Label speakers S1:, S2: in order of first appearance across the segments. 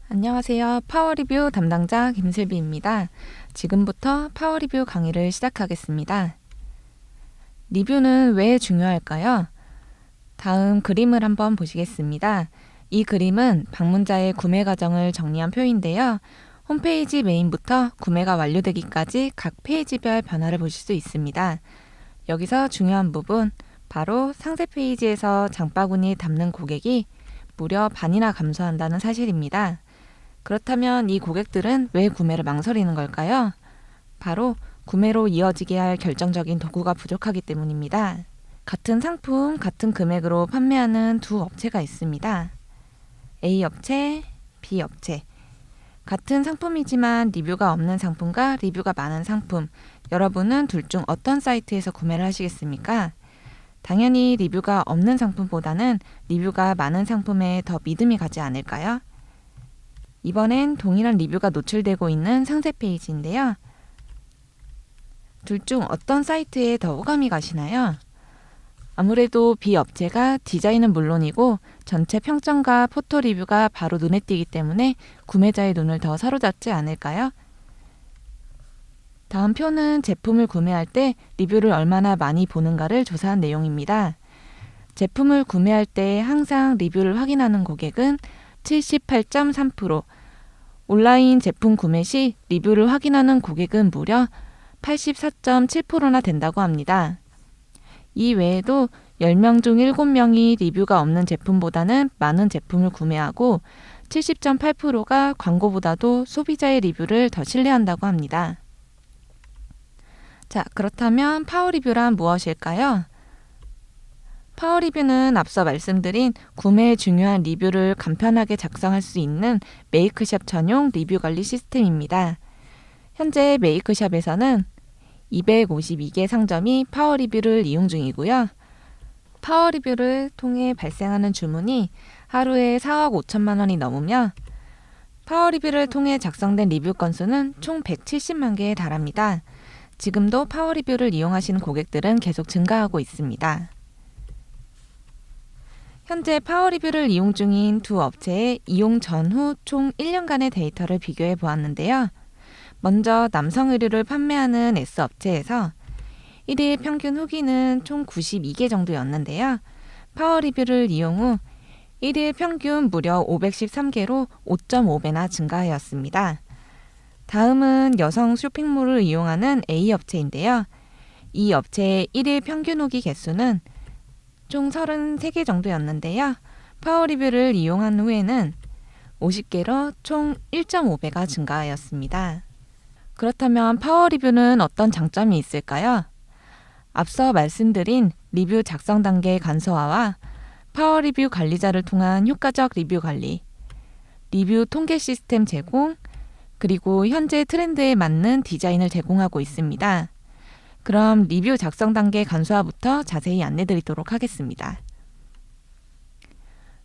S1: 안녕하세요. 파워리뷰 담당자 김슬비입니다. 지금부터 파워리뷰 강의를 시작하겠습니다. 리뷰는 왜 중요할까요? 다음 그림을 한번 보시겠습니다. 이 그림은 방문자의 구매 과정을 정리한 표인데요. 홈페이지 메인부터 구매가 완료되기까지 각 페이지별 변화를 보실 수 있습니다. 여기서 중요한 부분, 바로 상세 페이지에서 장바구니에 담는 고객이 무려 반이나 감소한다는 사실입니다. 그렇다면 이 고객들은 왜 구매를 망설이는 걸까요? 바로 구매로 이어지게 할 결정적인 도구가 부족하기 때문입니다. 같은 상품, 같은 금액으로 판매하는 두 업체가 있습니다. A 업체, B 업체. 같은 상품이지만 리뷰가 없는 상품과 리뷰가 많은 상품. 여러분은 둘 중 어떤 사이트에서 구매를 하시겠습니까? 당연히 리뷰가 없는 상품보다는 리뷰가 많은 상품에 더 믿음이 가지 않을까요? 이번엔 동일한 리뷰가 노출되고 있는 상세 페이지인데요. 둘 중 어떤 사이트에 더 호감이 가시나요? 아무래도 B 업체가 디자인은 물론이고 전체 평점과 포토 리뷰가 바로 눈에 띄기 때문에 구매자의 눈을 더 사로잡지 않을까요? 다음 표는 제품을 구매할 때 리뷰를 얼마나 많이 보는가를 조사한 내용입니다. 제품을 구매할 때 항상 리뷰를 확인하는 고객은 78.3%, 온라인 제품 구매 시 리뷰를 확인하는 고객은 무려 84.7%나 된다고 합니다. 이 외에도 10명 중 7명이 리뷰가 없는 제품보다는 많은 제품을 구매하고 70.8%가 광고보다도 소비자의 리뷰를 더 신뢰한다고 합니다. 자, 그렇다면 파워리뷰란 무엇일까요? 파워리뷰는 앞서 말씀드린 구매에 중요한 리뷰를 간편하게 작성할 수 있는 메이크샵 전용 리뷰 관리 시스템입니다. 현재 메이크샵에서는 252개 상점이 파워리뷰를 이용 중이고요. 파워리뷰를 통해 발생하는 주문이 하루에 4억 5천만 원이 넘으며 파워리뷰를 통해 작성된 리뷰 건수는 총 170만 개에 달합니다. 지금도 파워리뷰를 이용하시는 고객들은 계속 증가하고 있습니다. 현재 파워리뷰를 이용 중인 두 업체의 이용 전후 총 1년간의 데이터를 비교해 보았는데요. 먼저 남성 의류를 판매하는 S업체에서 1일 평균 후기는 총 92개 정도였는데요. 파워리뷰를 이용 후 1일 평균 무려 513개로 5.5배나 증가하였습니다. 다음은 여성 쇼핑몰을 이용하는 A업체인데요. 이 업체의 1일 평균 후기 개수는 총 33개 정도였는데요. 파워리뷰를 이용한 후에는 50개로 총 1.5배가 증가하였습니다. 그렇다면 파워리뷰는 어떤 장점이 있을까요? 앞서 말씀드린 리뷰 작성 단계 간소화와 파워리뷰 관리자를 통한 효과적 리뷰 관리, 리뷰 통계 시스템 제공, 그리고 현재 트렌드에 맞는 디자인을 제공하고 있습니다. 그럼 리뷰 작성 단계 간소화부터 자세히 안내드리도록 하겠습니다.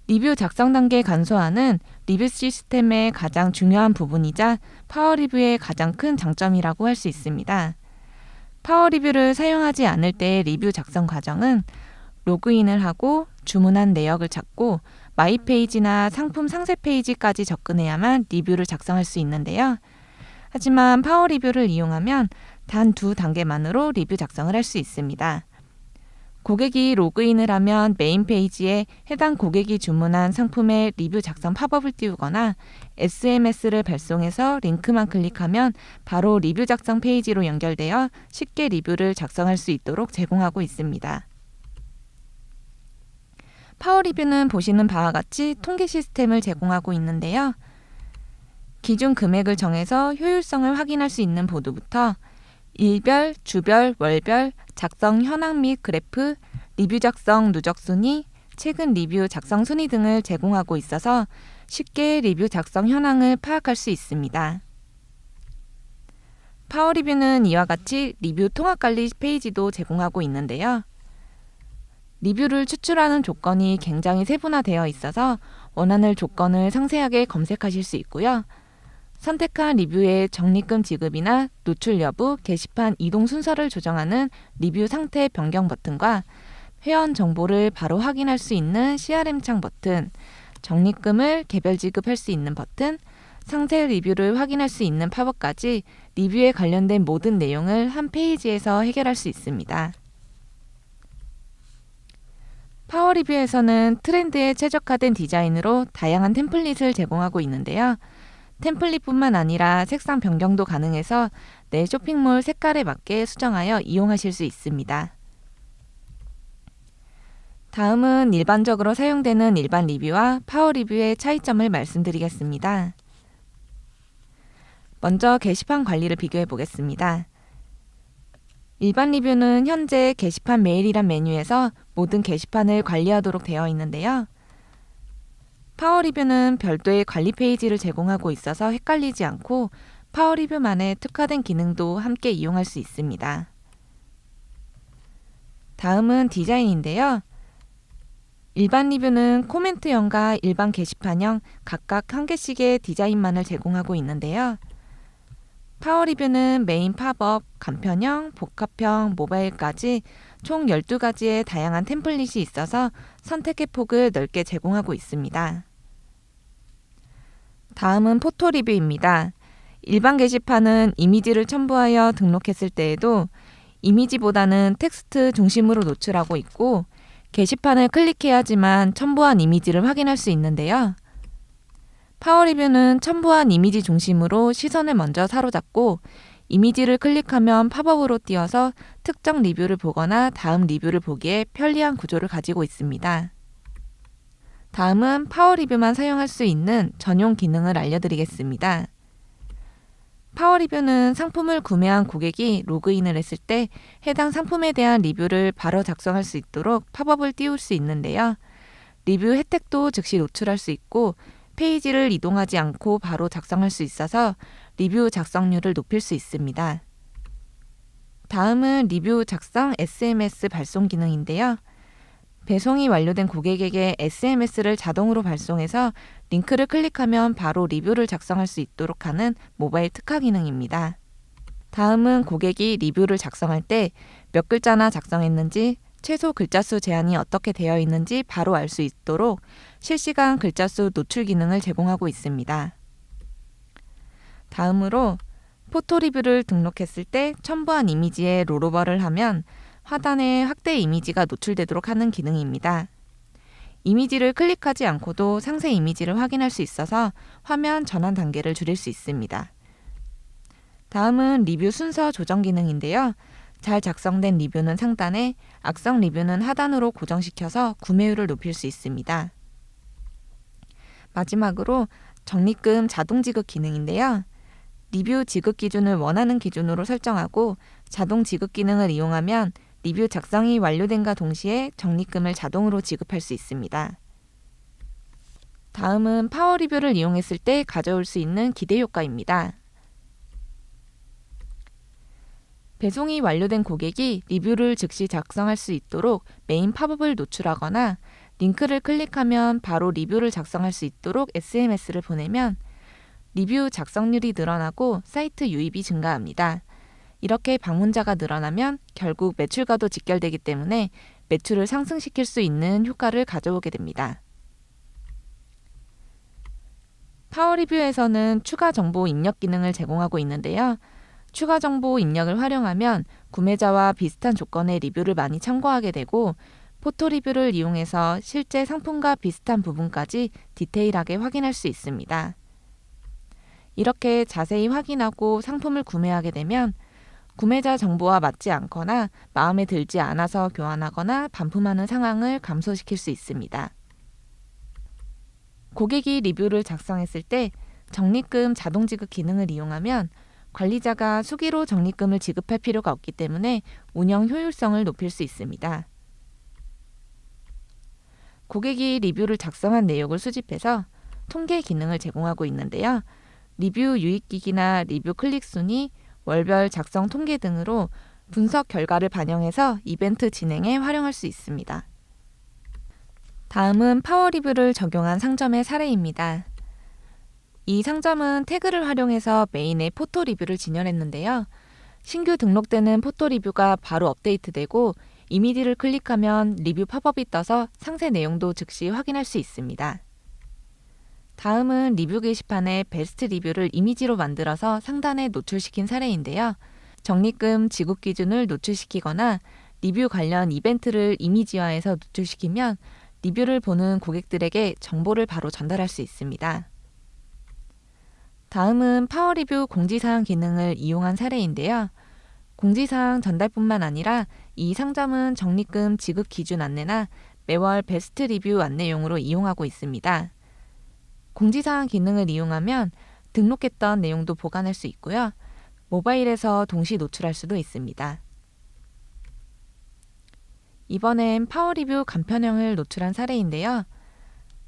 S1: 리뷰 작성 단계 간소화는 리뷰 시스템의 가장 중요한 부분이자 파워리뷰의 가장 큰 장점이라고 할 수 있습니다. 파워리뷰를 사용하지 않을 때의 리뷰 작성 과정은 로그인을 하고 주문한 내역을 찾고 마이 페이지나 상품 상세 페이지까지 접근해야만 리뷰를 작성할 수 있는데요. 하지만 파워리뷰를 이용하면 단 2단계만으로 리뷰 작성을 할 수 있습니다. 고객이 로그인을 하면 메인 페이지에 해당 고객이 주문한 상품의 리뷰 작성 팝업을 띄우거나 SMS를 발송해서 링크만 클릭하면 바로 리뷰 작성 페이지로 연결되어 쉽게 리뷰를 작성할 수 있도록 제공하고 있습니다. 파워리뷰는 보시는 바와 같이 통계 시스템을 제공하고 있는데요. 기준 금액을 정해서 효율성을 확인할 수 있는 보드부터 일별, 주별, 월별, 작성 현황 및 그래프, 리뷰 작성 누적 순위, 최근 리뷰 작성 순위 등을 제공하고 있어서 쉽게 리뷰 작성 현황을 파악할 수 있습니다. 파워리뷰는 이와 같이 리뷰 통합 관리 페이지도 제공하고 있는데요. 리뷰를 추출하는 조건이 굉장히 세분화되어 있어서 원하는 조건을 상세하게 검색하실 수 있고요. 선택한 리뷰의 적립금 지급이나 노출 여부, 게시판 이동 순서를 조정하는 리뷰 상태 변경 버튼과 회원 정보를 바로 확인할 수 있는 CRM 창 버튼, 적립금을 개별 지급할 수 있는 버튼, 상세 리뷰를 확인할 수 있는 팝업까지 리뷰에 관련된 모든 내용을 한 페이지에서 해결할 수 있습니다. 파워리뷰에서는 트렌드에 최적화된 디자인으로 다양한 템플릿을 제공하고 있는데요. 템플릿뿐만 아니라 색상 변경도 가능해서 내 쇼핑몰 색깔에 맞게 수정하여 이용하실 수 있습니다. 다음은 일반적으로 사용되는 일반 리뷰와 파워리뷰의 차이점을 말씀드리겠습니다. 먼저 게시판 관리를 비교해 보겠습니다. 일반 리뷰는 현재 게시판 메일이란 메뉴에서 모든 게시판을 관리하도록 되어 있는데요. 파워리뷰는 별도의 관리 페이지를 제공하고 있어서 헷갈리지 않고 파워리뷰만의 특화된 기능도 함께 이용할 수 있습니다. 다음은 디자인인데요. 일반 리뷰는 코멘트형과 일반 게시판형 각각 한 개씩의 디자인만을 제공하고 있는데요. 파워리뷰는 메인 팝업, 간편형, 복합형, 모바일까지 총 12가지의 다양한 템플릿이 있어서 선택의 폭을 넓게 제공하고 있습니다. 다음은 포토 리뷰입니다. 일반 게시판은 이미지를 첨부하여 등록했을 때에도 이미지보다는 텍스트 중심으로 노출하고 있고 게시판을 클릭해야지만 첨부한 이미지를 확인할 수 있는데요. 파워리뷰는 첨부한 이미지 중심으로 시선을 먼저 사로잡고 이미지를 클릭하면 팝업으로 띄어서 특정 리뷰를 보거나 다음 리뷰를 보기에 편리한 구조를 가지고 있습니다. 다음은 파워리뷰만 사용할 수 있는 전용 기능을 알려드리겠습니다. 파워리뷰는 상품을 구매한 고객이 로그인을 했을 때 해당 상품에 대한 리뷰를 바로 작성할 수 있도록 팝업을 띄울 수 있는데요. 리뷰 혜택도 즉시 노출할 수 있고 페이지를 이동하지 않고 바로 작성할 수 있어서 리뷰 작성률을 높일 수 있습니다. 다음은 리뷰 작성 SMS 발송 기능인데요. 배송이 완료된 고객에게 SMS를 자동으로 발송해서 링크를 클릭하면 바로 리뷰를 작성할 수 있도록 하는 모바일 특화 기능입니다. 다음은 고객이 리뷰를 작성할 때 몇 글자나 작성했는지, 최소 글자 수 제한이 어떻게 되어 있는지 바로 알 수 있도록 실시간 글자 수 노출 기능을 제공하고 있습니다. 다음으로 포토 리뷰를 등록했을 때 첨부한 이미지에 롤오버를 하면 하단에 확대 이미지가 노출되도록 하는 기능입니다. 이미지를 클릭하지 않고도 상세 이미지를 확인할 수 있어서 화면 전환 단계를 줄일 수 있습니다. 다음은 리뷰 순서 조정 기능인데요. 잘 작성된 리뷰는 상단에, 악성 리뷰는 하단으로 고정시켜서 구매율을 높일 수 있습니다. 마지막으로 적립금 자동 지급 기능인데요. 리뷰 지급 기준을 원하는 기준으로 설정하고 자동 지급 기능을 이용하면 리뷰 작성이 완료된과 동시에 적립금을 자동으로 지급할 수 있습니다. 다음은 파워리뷰를 이용했을 때 가져올 수 있는 기대 효과입니다. 배송이 완료된 고객이 리뷰를 즉시 작성할 수 있도록 메인 팝업을 노출하거나 링크를 클릭하면 바로 리뷰를 작성할 수 있도록 SMS를 보내면 리뷰 작성률이 늘어나고 사이트 유입이 증가합니다. 이렇게 방문자가 늘어나면 결국 매출과도 직결되기 때문에 매출을 상승시킬 수 있는 효과를 가져오게 됩니다. 파워리뷰에서는 추가 정보 입력 기능을 제공하고 있는데요. 추가 정보 입력을 활용하면 구매자와 비슷한 조건의 리뷰를 많이 참고하게 되고 포토 리뷰를 이용해서 실제 상품과 비슷한 부분까지 디테일하게 확인할 수 있습니다. 이렇게 자세히 확인하고 상품을 구매하게 되면 구매자 정보와 맞지 않거나 마음에 들지 않아서 교환하거나 반품하는 상황을 감소시킬 수 있습니다. 고객이 리뷰를 작성했을 때 적립금 자동 지급 기능을 이용하면 관리자가 수기로 적립금을 지급할 필요가 없기 때문에 운영 효율성을 높일 수 있습니다. 고객이 리뷰를 작성한 내용을 수집해서 통계 기능을 제공하고 있는데요. 리뷰 유입기기나 리뷰 클릭 순위, 월별 작성 통계 등으로 분석 결과를 반영해서 이벤트 진행에 활용할 수 있습니다. 다음은 파워리뷰를 적용한 상점의 사례입니다. 이 상점은 태그를 활용해서 메인에 포토 리뷰를 진열했는데요. 신규 등록되는 포토 리뷰가 바로 업데이트되고 이미지를 클릭하면 리뷰 팝업이 떠서 상세 내용도 즉시 확인할 수 있습니다. 다음은 리뷰 게시판에 베스트 리뷰를 이미지로 만들어서 상단에 노출시킨 사례인데요. 적립금 지급 기준을 노출시키거나 리뷰 관련 이벤트를 이미지화해서 노출시키면 리뷰를 보는 고객들에게 정보를 바로 전달할 수 있습니다. 다음은 파워리뷰 공지사항 기능을 이용한 사례인데요. 공지사항 전달뿐만 아니라 이 상점은 적립금 지급 기준 안내나 매월 베스트 리뷰 안내용으로 이용하고 있습니다. 공지사항 기능을 이용하면 등록했던 내용도 보관할 수 있고요. 모바일에서 동시 노출할 수도 있습니다. 이번엔 파워리뷰 간편형을 노출한 사례인데요.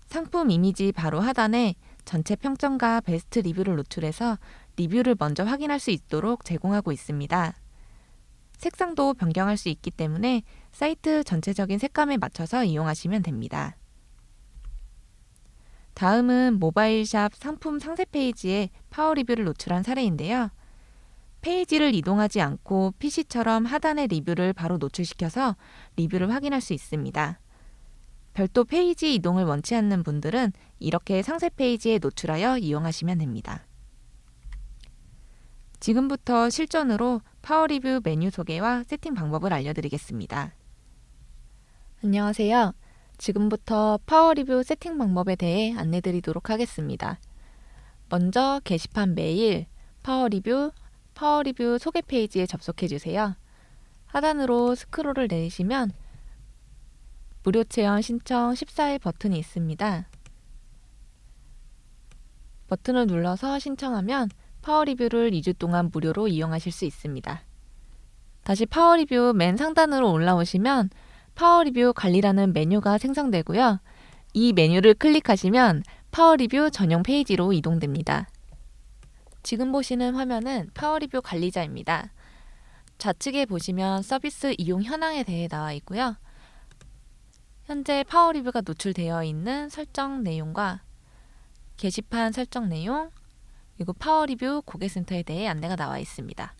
S1: 상품 이미지 바로 하단에 전체 평점과 베스트 리뷰를 노출해서 리뷰를 먼저 확인할 수 있도록 제공하고 있습니다. 색상도 변경할 수 있기 때문에 사이트 전체적인 색감에 맞춰서 이용하시면 됩니다. 다음은 모바일샵 상품 상세 페이지에 파워리뷰를 노출한 사례인데요. 페이지를 이동하지 않고 PC처럼 하단의 리뷰를 바로 노출시켜서 리뷰를 확인할 수 있습니다. 별도 페이지 이동을 원치 않는 분들은 이렇게 상세 페이지에 노출하여 이용하시면 됩니다. 지금부터 실전으로 파워리뷰 메뉴 소개와 세팅 방법을 알려드리겠습니다. 안녕하세요. 지금부터 파워리뷰 세팅 방법에 대해 안내드리도록 하겠습니다. 먼저 게시판 메일, 파워리뷰 소개 페이지에 접속해주세요. 하단으로 스크롤을 내리시면 무료 체험 신청 14일 버튼이 있습니다. 버튼을 눌러서 신청하면 파워리뷰를 2주 동안 무료로 이용하실 수 있습니다. 다시 파워리뷰 맨 상단으로 올라오시면 파워리뷰 관리라는 메뉴가 생성되고요. 이 메뉴를 클릭하시면 파워리뷰 전용 페이지로 이동됩니다. 지금 보시는 화면은 파워리뷰 관리자입니다. 좌측에 보시면 서비스 이용 현황에 대해 나와 있고요. 현재 파워리뷰가 노출되어 있는 설정 내용과 게시판 설정 내용, 그리고 파워리뷰 고객센터에 대해 안내가 나와 있습니다.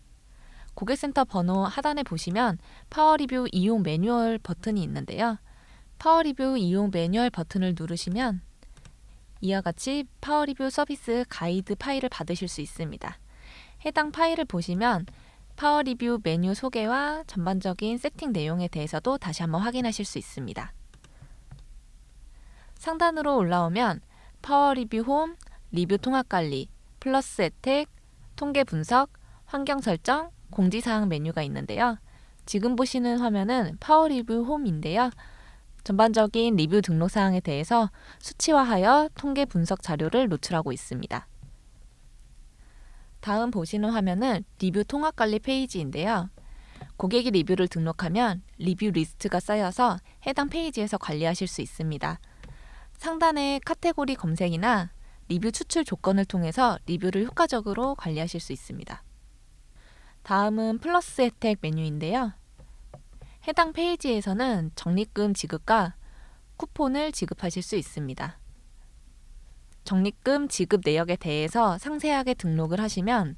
S1: 고객센터 번호 하단에 보시면 파워리뷰 이용 매뉴얼 버튼이 있는데요. 파워리뷰 이용 매뉴얼 버튼을 누르시면 이와 같이 파워리뷰 서비스 가이드 파일을 받으실 수 있습니다. 해당 파일을 보시면 파워리뷰 메뉴 소개와 전반적인 세팅 내용에 대해서도 다시 한번 확인하실 수 있습니다. 상단으로 올라오면 파워리뷰 홈, 리뷰 통합 관리, 플러스 혜택, 통계 분석, 환경 설정, 공지사항 메뉴가 있는데요. 지금 보시는 화면은 파워리뷰 홈인데요. 전반적인 리뷰 등록 사항에 대해서 수치화하여 통계 분석 자료를 노출하고 있습니다. 다음 보시는 화면은 리뷰 통합 관리 페이지인데요. 고객이 리뷰를 등록하면 리뷰 리스트가 쌓여서 해당 페이지에서 관리하실 수 있습니다. 상단의 카테고리 검색이나 리뷰 추출 조건을 통해서 리뷰를 효과적으로 관리하실 수 있습니다. 다음은 플러스 혜택 메뉴인데요. 해당 페이지에서는 적립금 지급과 쿠폰을 지급하실 수 있습니다. 적립금 지급 내역에 대해서 상세하게 등록을 하시면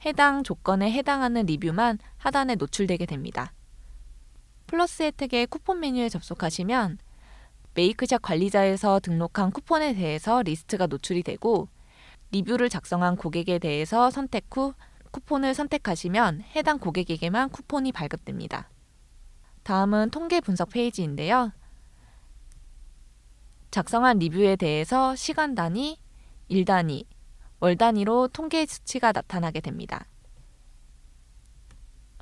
S1: 해당 조건에 해당하는 리뷰만 하단에 노출되게 됩니다. 플러스 혜택의 쿠폰 메뉴에 접속하시면 메이크샵 관리자에서 등록한 쿠폰에 대해서 리스트가 노출이 되고 리뷰를 작성한 고객에 대해서 선택 후 쿠폰을 선택하시면 해당 고객에게만 쿠폰이 발급됩니다. 다음은 통계 분석 페이지인데요. 작성한 리뷰에 대해서 시간 단위, 일 단위, 월 단위로 통계 수치가 나타나게 됩니다.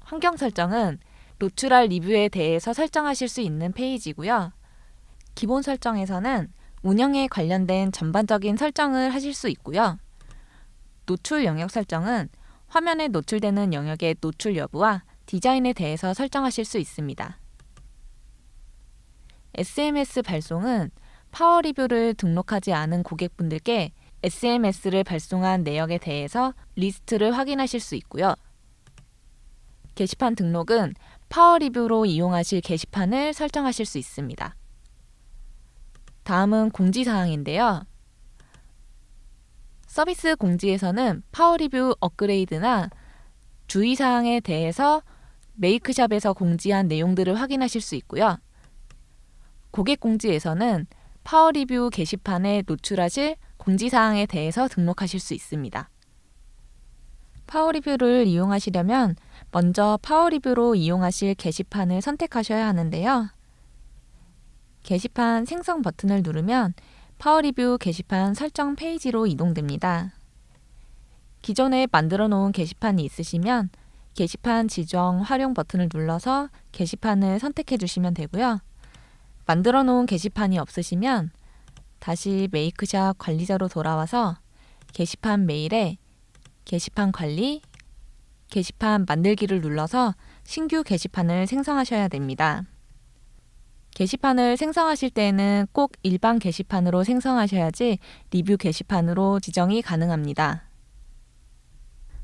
S1: 환경 설정은 노출할 리뷰에 대해서 설정하실 수 있는 페이지고요. 기본 설정에서는 운영에 관련된 전반적인 설정을 하실 수 있고요. 노출 영역 설정은 화면에 노출되는 영역의 노출 여부와 디자인에 대해서 설정하실 수 있습니다. SMS 발송은 파워리뷰를 등록하지 않은 고객분들께 SMS를 발송한 내역에 대해서 리스트를 확인하실 수 있고요. 게시판 등록은 파워리뷰로 이용하실 게시판을 설정하실 수 있습니다. 다음은 공지사항인데요. 서비스 공지에서는 파워리뷰 업그레이드나 주의사항에 대해서 메이크샵에서 공지한 내용들을 확인하실 수 있고요. 고객 공지에서는 파워리뷰 게시판에 노출하실 공지사항에 대해서 등록하실 수 있습니다. 파워리뷰를 이용하시려면 먼저 파워리뷰로 이용하실 게시판을 선택하셔야 하는데요. 게시판 생성 버튼을 누르면 파워리뷰 게시판 설정 페이지로 이동됩니다. 기존에 만들어 놓은 게시판이 있으시면 게시판 지정 활용 버튼을 눌러서 게시판을 선택해 주시면 되고요. 만들어 놓은 게시판이 없으시면 다시 메이크샵 관리자로 돌아와서 게시판 메일에 게시판 관리, 게시판 만들기를 눌러서 신규 게시판을 생성하셔야 됩니다. 게시판을 생성하실 때에는 꼭 일반 게시판으로 생성하셔야지 리뷰 게시판으로 지정이 가능합니다.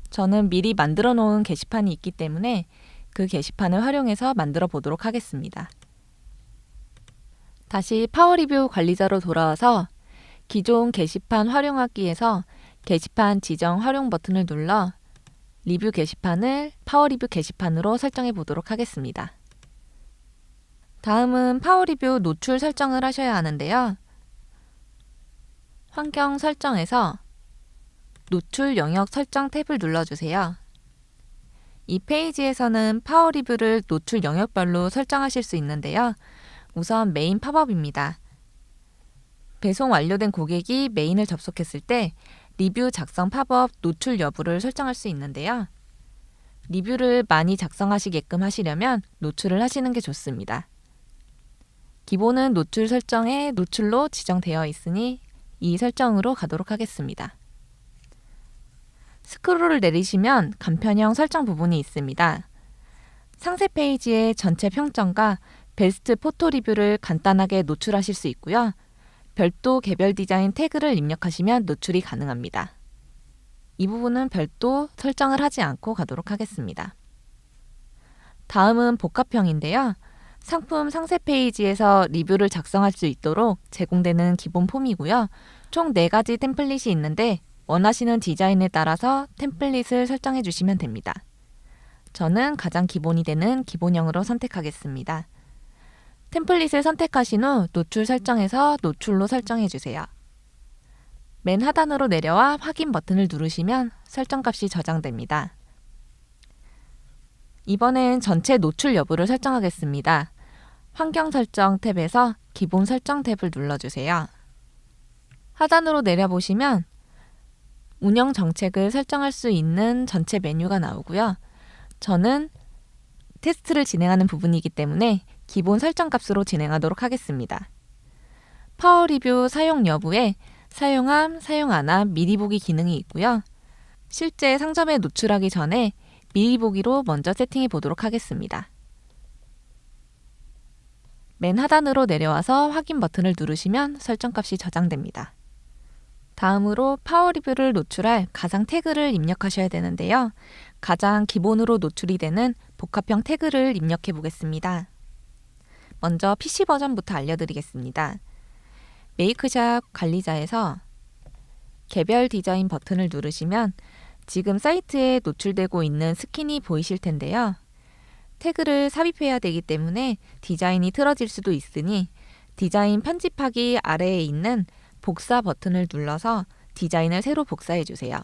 S1: 저는 미리 만들어 놓은 게시판이 있기 때문에 그 게시판을 활용해서 만들어 보도록 하겠습니다. 다시 파워리뷰 관리자로 돌아와서 기존 게시판 활용하기에서 게시판 지정 활용 버튼을 눌러 리뷰 게시판을 파워리뷰 게시판으로 설정해 보도록 하겠습니다. 다음은 파워리뷰 노출 설정을 하셔야 하는데요. 환경 설정에서 노출 영역 설정 탭을 눌러주세요. 이 페이지에서는 파워리뷰를 노출 영역별로 설정하실 수 있는데요. 우선 메인 팝업입니다. 배송 완료된 고객이 메인을 접속했을 때 리뷰 작성 팝업 노출 여부를 설정할 수 있는데요. 리뷰를 많이 작성하시게끔 하시려면 노출을 하시는 게 좋습니다. 기본은 노출 설정에 노출로 지정되어 있으니 이 설정으로 가도록 하겠습니다. 스크롤을 내리시면 간편형 설정 부분이 있습니다. 상세 페이지의 전체 평점과 베스트 포토 리뷰를 간단하게 노출하실 수 있고요. 별도 개별 디자인 태그를 입력하시면 노출이 가능합니다. 이 부분은 별도 설정을 하지 않고 가도록 하겠습니다. 다음은 복합형인데요. 상품 상세 페이지에서 리뷰를 작성할 수 있도록 제공되는 기본 폼이고요. 총 4가지 템플릿이 있는데 원하시는 디자인에 따라서 템플릿을 설정해 주시면 됩니다. 저는 가장 기본이 되는 기본형으로 선택하겠습니다. 템플릿을 선택하신 후 노출 설정에서 노출로 설정해 주세요. 맨 하단으로 내려와 확인 버튼을 누르시면 설정값이 저장됩니다. 이번엔 전체 노출 여부를 설정하겠습니다. 환경 설정 탭에서 기본 설정 탭을 눌러주세요. 하단으로 내려보시면 운영 정책을 설정할 수 있는 전체 메뉴가 나오고요. 저는 테스트를 진행하는 부분이기 때문에 기본 설정 값으로 진행하도록 하겠습니다. 파워리뷰 사용 여부에 사용함, 사용 안함, 미리 보기 기능이 있고요. 실제 상점에 노출하기 전에 미리 보기로 먼저 세팅해 보도록 하겠습니다. 맨 하단으로 내려와서 확인 버튼을 누르시면 설정값이 저장됩니다. 다음으로 파워리뷰를 노출할 가상 태그를 입력하셔야 되는데요. 가장 기본으로 노출이 되는 복합형 태그를 입력해 보겠습니다. 먼저 PC 버전부터 알려드리겠습니다. 메이크샵 관리자에서 개별 디자인 버튼을 누르시면 지금 사이트에 노출되고 있는 스킨이 보이실 텐데요. 태그를 삽입해야 되기 때문에 디자인이 틀어질 수도 있으니 디자인 편집하기 아래에 있는 복사 버튼을 눌러서 디자인을 새로 복사해 주세요.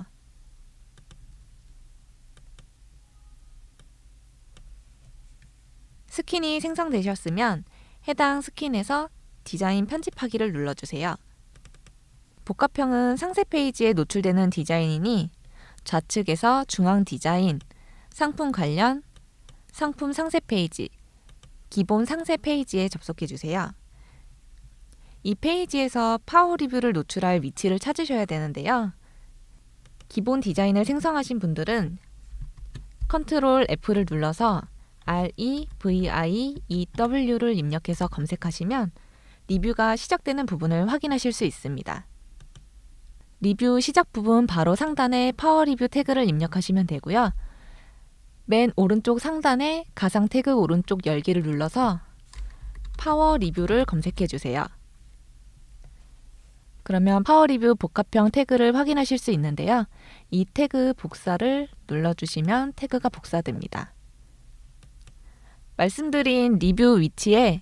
S1: 스킨이 생성되셨으면 해당 스킨에서 디자인 편집하기를 눌러주세요. 복합형은 상세 페이지에 노출되는 디자인이니 좌측에서 중앙 디자인, 상품 관련, 상품 상세 페이지, 기본 상세 페이지에 접속해 주세요. 이 페이지에서 파워리뷰를 노출할 위치를 찾으셔야 되는데요. 기본 디자인을 생성하신 분들은 컨트롤 F를 눌러서 REVIEW를 입력해서 검색하시면 리뷰가 시작되는 부분을 확인하실 수 있습니다. 리뷰 시작 부분 바로 상단에 파워리뷰 태그를 입력하시면 되고요. 맨 오른쪽 상단에 가상 태그 오른쪽 열기를 눌러서 파워리뷰를 검색해 주세요. 그러면 파워리뷰 복합형 태그를 확인하실 수 있는데요. 이 태그 복사를 눌러주시면 태그가 복사됩니다. 말씀드린 리뷰 위치에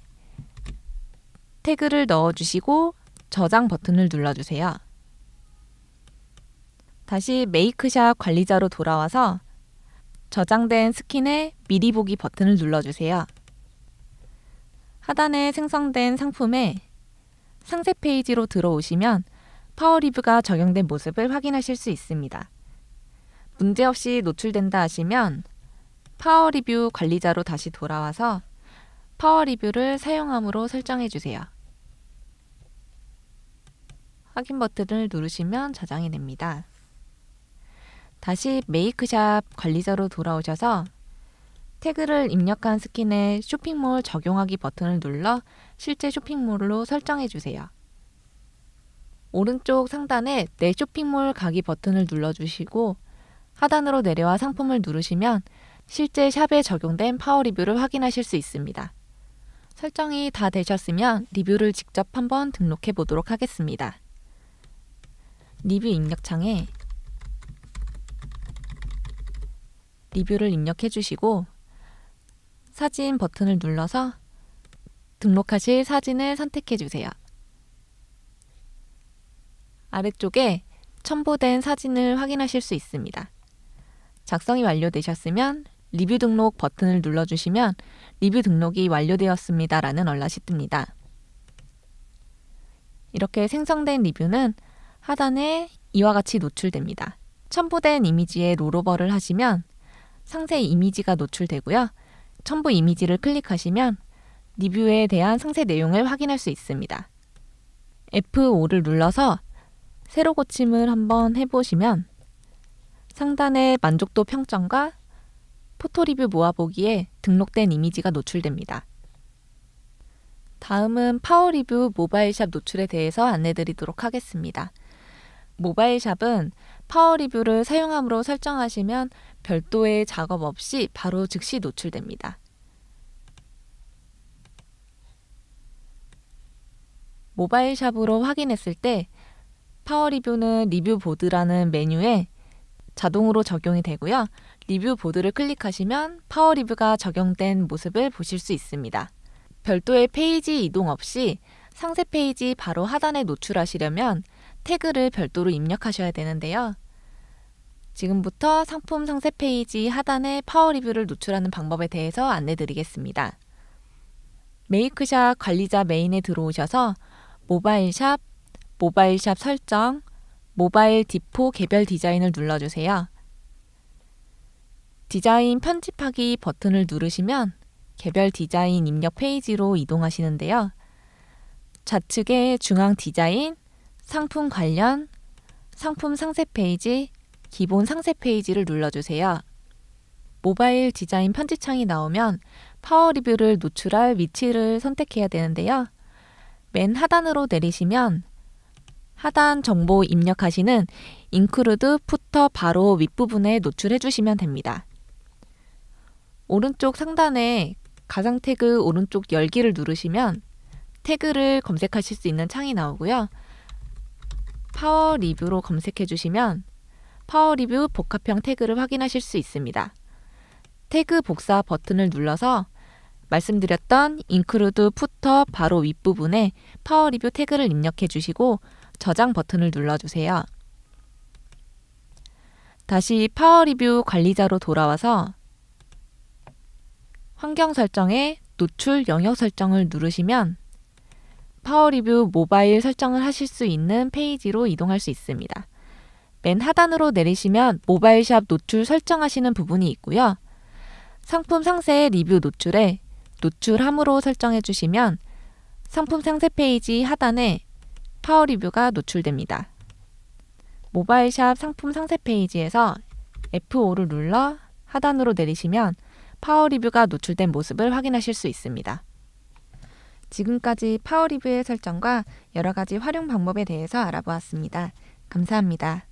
S1: 태그를 넣어주시고 저장 버튼을 눌러주세요. 다시 메이크샵 관리자로 돌아와서 저장된 스킨의 미리 보기 버튼을 눌러주세요. 하단에 생성된 상품에 상세 페이지로 들어오시면 파워리뷰가 적용된 모습을 확인하실 수 있습니다. 문제없이 노출된다 하시면 파워리뷰 관리자로 다시 돌아와서 파워리뷰를 사용함으로 설정해 주세요. 확인 버튼을 누르시면 저장이 됩니다. 다시 메이크샵 관리자로 돌아오셔서 태그를 입력한 스킨에 쇼핑몰 적용하기 버튼을 눌러 실제 쇼핑몰로 설정해 주세요. 오른쪽 상단에 내 쇼핑몰 가기 버튼을 눌러주시고 하단으로 내려와 상품을 누르시면 실제 샵에 적용된 파워리뷰를 확인하실 수 있습니다. 설정이 다 되셨으면 리뷰를 직접 한번 등록해 보도록 하겠습니다. 리뷰 입력창에 리뷰를 입력해 주시고 사진 버튼을 눌러서 등록하실 사진을 선택해 주세요. 아래쪽에 첨부된 사진을 확인하실 수 있습니다. 작성이 완료되셨으면 리뷰 등록 버튼을 눌러주시면 리뷰 등록이 완료되었습니다 라는 알람이 뜹니다. 이렇게 생성된 리뷰는 하단에 이와 같이 노출됩니다. 첨부된 이미지에 롤오버를 하시면 상세 이미지가 노출되고요. 첨부 이미지를 클릭하시면 리뷰에 대한 상세 내용을 확인할 수 있습니다. F5를 눌러서 새로 고침을 한번 해보시면 상단에 만족도 평점과 포토 리뷰 모아보기에 등록된 이미지가 노출됩니다. 다음은 파워리뷰 모바일샵 노출에 대해서 안내드리도록 하겠습니다. 모바일샵은 파워리뷰를 사용함으로 설정하시면 별도의 작업 없이 바로 즉시 노출됩니다. 모바일샵으로 확인했을 때 파워리뷰는 리뷰 보드라는 메뉴에 자동으로 적용이 되고요. 리뷰 보드를 클릭하시면 파워리뷰가 적용된 모습을 보실 수 있습니다. 별도의 페이지 이동 없이 상세 페이지 바로 하단에 노출하시려면 태그를 별도로 입력하셔야 되는데요. 지금부터 상품 상세 페이지 하단에 파워리뷰를 노출하는 방법에 대해서 안내드리겠습니다. 메이크샵 관리자 메인에 들어오셔서 모바일샵, 모바일샵 설정, 모바일 디포 개별 디자인을 눌러주세요. 디자인 편집하기 버튼을 누르시면 개별 디자인 입력 페이지로 이동하시는데요. 좌측에 중앙 디자인, 상품 관련, 상품 상세 페이지, 기본 상세 페이지를 눌러주세요. 모바일 디자인 편집창이 나오면 파워리뷰를 노출할 위치를 선택해야 되는데요. 맨 하단으로 내리시면 하단 정보 입력하시는 include footer 바로 윗부분에 노출해 주시면 됩니다. 오른쪽 상단에 가상 태그 오른쪽 열기를 누르시면 태그를 검색하실 수 있는 창이 나오고요. 파워 리뷰로 검색해 주시면 파워 리뷰 복합형 태그를 확인하실 수 있습니다. 태그 복사 버튼을 눌러서 말씀드렸던 include footer 바로 윗부분에 파워 리뷰 태그를 입력해 주시고 저장 버튼을 눌러주세요. 다시 파워 리뷰 관리자로 돌아와서 환경 설정에 노출 영역 설정을 누르시면 파워리뷰 모바일 설정을 하실 수 있는 페이지로 이동할 수 있습니다. 맨 하단으로 내리시면 모바일샵 노출 설정하시는 부분이 있고요. 상품 상세 리뷰 노출에 노출함으로 설정해 주시면 상품 상세 페이지 하단에 파워리뷰가 노출됩니다. 모바일샵 상품 상세 페이지에서 F5를 눌러 하단으로 내리시면 파워리뷰가 노출된 모습을 확인하실 수 있습니다. 지금까지 파워리뷰의 설정과 여러 가지 활용 방법에 대해서 알아보았습니다. 감사합니다.